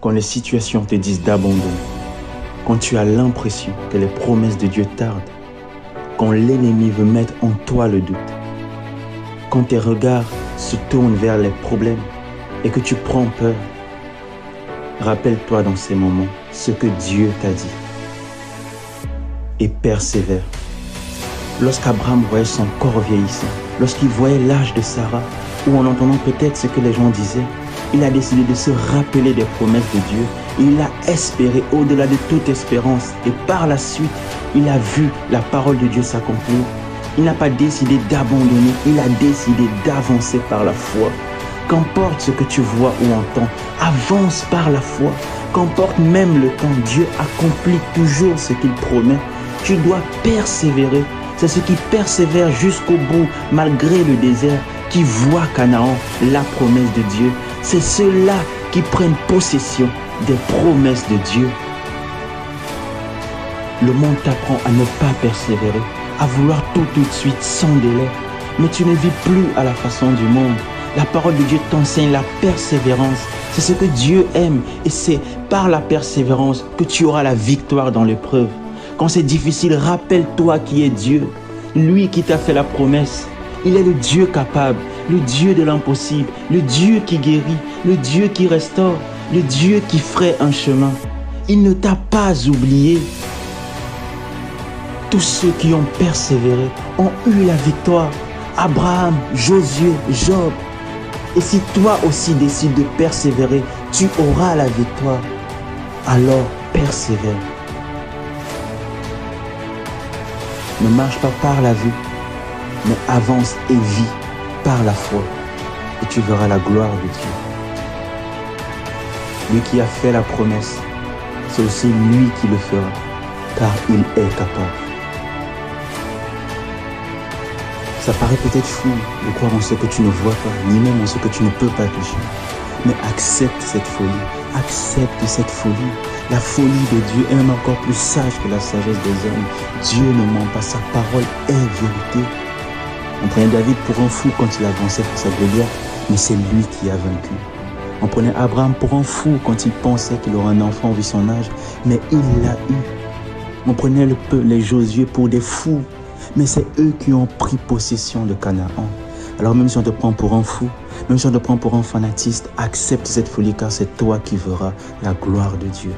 Quand les situations te disent d'abandonner, quand tu as l'impression que les promesses de Dieu tardent, quand l'ennemi veut mettre en toi le doute, quand tes regards se tournent vers les problèmes et que tu prends peur, rappelle-toi dans ces moments ce que Dieu t'a dit et persévère. Lorsqu'Abraham voyait son corps vieillissant, lorsqu'il voyait l'âge de Sarah, ou en entendant peut-être ce que les gens disaient, il a décidé de se rappeler des promesses de Dieu et il a espéré au-delà de toute espérance. Et par la suite, il a vu la parole de Dieu s'accomplir. Il n'a pas décidé d'abandonner, il a décidé d'avancer par la foi. Qu'importe ce que tu vois ou entends, avance par la foi. Qu'importe même le temps, Dieu accomplit toujours ce qu'il promet. Tu dois persévérer. C'est ceux qui persévèrent jusqu'au bout, malgré le désert, qui voient Canaan, la promesse de Dieu. C'est ceux-là qui prennent possession des promesses de Dieu. Le monde t'apprend à ne pas persévérer, à vouloir tout de suite, sans délai. Mais tu ne vis plus à la façon du monde. La parole de Dieu t'enseigne la persévérance. C'est ce que Dieu aime et c'est par la persévérance que tu auras la victoire dans l'épreuve. Quand c'est difficile, rappelle-toi qui est Dieu. Lui qui t'a fait la promesse. Il est le Dieu capable, le Dieu de l'impossible, le Dieu qui guérit, le Dieu qui restaure, le Dieu qui ferait un chemin. Il ne t'a pas oublié. Tous ceux qui ont persévéré ont eu la victoire. Abraham, Josué, Job. Et si toi aussi décides de persévérer, tu auras la victoire. Alors persévère. Ne marche pas par la vue, mais avance et vis par la foi. Et tu verras la gloire de Dieu. Lui qui a fait la promesse, c'est aussi lui qui le fera, car il est capable. Ça paraît peut-être fou de croire en ce que tu ne vois pas, ni même en ce que tu ne peux pas toucher. Mais accepte cette folie, accepte cette folie. La folie de Dieu est même encore plus sage que la sagesse des hommes. Dieu ne ment pas, sa parole est vérité. On prenait David pour un fou quand il avançait pour sa gloire, mais c'est lui qui a vaincu. On prenait Abraham pour un fou quand il pensait qu'il aurait un enfant vu son âge, mais il l'a eu. On prenait les Josué pour des fous, mais c'est eux qui ont pris possession de Canaan. Alors même si on te prend pour un fou, même si on te prend pour un fanatiste, accepte cette folie car c'est toi qui verras la gloire de Dieu.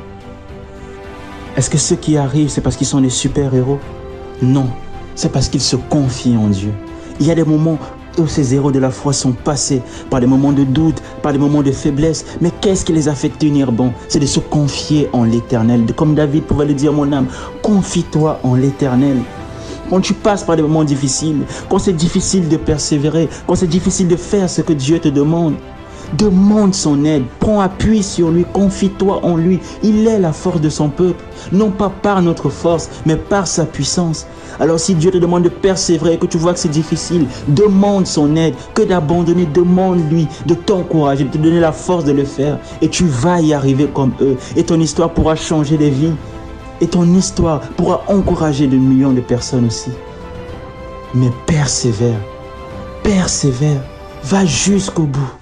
Est-ce que ceux qui arrivent, c'est parce qu'ils sont des super-héros? Non, c'est parce qu'ils se confient en Dieu. Il y a des moments où ces héros de la foi sont passés par des moments de doute, par des moments de faiblesse. Mais qu'est-ce qui les a fait tenir bon? C'est de se confier en l'Éternel. Comme David pouvait le dire, mon âme, confie-toi en l'Éternel. Quand tu passes par des moments difficiles, quand c'est difficile de persévérer, quand c'est difficile de faire ce que Dieu te demande, demande son aide, prends appui sur lui, confie-toi en lui. Il est la force de son peuple, non pas par notre force, mais par sa puissance. Alors si Dieu te demande de persévérer et que tu vois que c'est difficile, demande son aide. Que d'abandonner, demande-lui de t'encourager, de te donner la force de le faire. Et tu vas y arriver comme eux. Et ton histoire pourra changer des vies. Et ton histoire pourra encourager de millions de personnes aussi. Mais persévère, persévère, va jusqu'au bout.